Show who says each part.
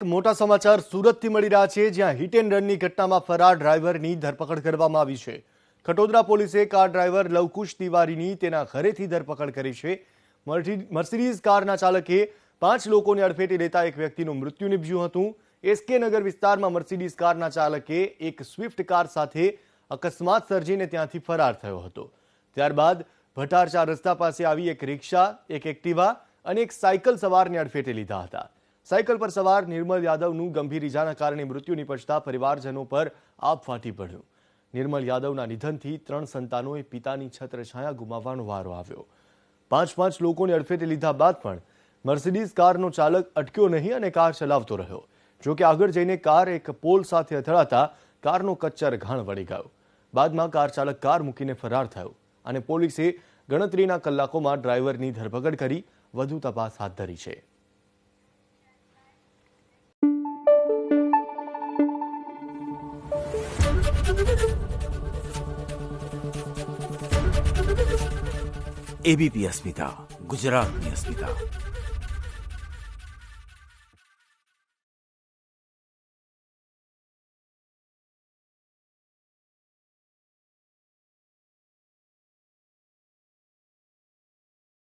Speaker 1: મોટા સમાચાર સુરતથી મળી રહ્યા છે, જ્યાં હિટ એન્ડ રનની ઘટનામાં ફરાર ડ્રાઈવરની ધરપકડ કરવામાં આવી છે. ખટોદરા પોલીસે કાર ડ્રાઈવર લવકુશ તિવારીની તેના ઘરેથી ધરપકડ કરી છે. મર્સિડીઝ કારના ચાલકે 5 લોકોને અડફેટે લેતા એક વ્યક્તિનું મૃત્યુ નિપજ્યું હતું. એસકે નગર વિસ્તારમાં મર્સિડીઝ કારના ચાલકે એક સ્વિફ્ટ કાર સાથે અકસ્માત સર્જીને ત્યાંથી ફરાર થયો હતો. ત્યારબાદ ભટાર 4 રસ્તા પાસે આવી એક રિક્ષા, એક એક્ટિવા અને એક સાયકલ સવારને અડફેટે લીધા હતા. સાયકલ પર સવાર નિર્મલ યાદવનું ગંભીર ઇજાના કારણે મૃત્યુ નિપજતા પરિવારજનો પર આભ ફાટી પડ્યું. નિર્મલ યાદવના નિધનથી 3 સંતાનોએ પિતાની છત્રછાયા ગુમાવવાનો વારો આવ્યો. 5 લોકોને અડફેટે લીધા બાદ પણ મર્સિડીઝ કારનો ચાલક અટક્યો નહીં અને કાર ચલાવતો રહ્યો. જોકે આગળ જઈને કાર એક પોલ સાથે અથડાતા કારનો કચ્ચર ઘાણ વળી ગયો. બાદમાં કાર ચાલક કાર મૂકીને ફરાર થયો અને પોલીસે ગણતરીના કલાકોમાં ડ્રાઈવરની ધરપકડ કરી વધુ તપાસ હાથ ધરી છે.
Speaker 2: એબીપી અસ્મિતા, ગુજરાતની અસ્મિતા.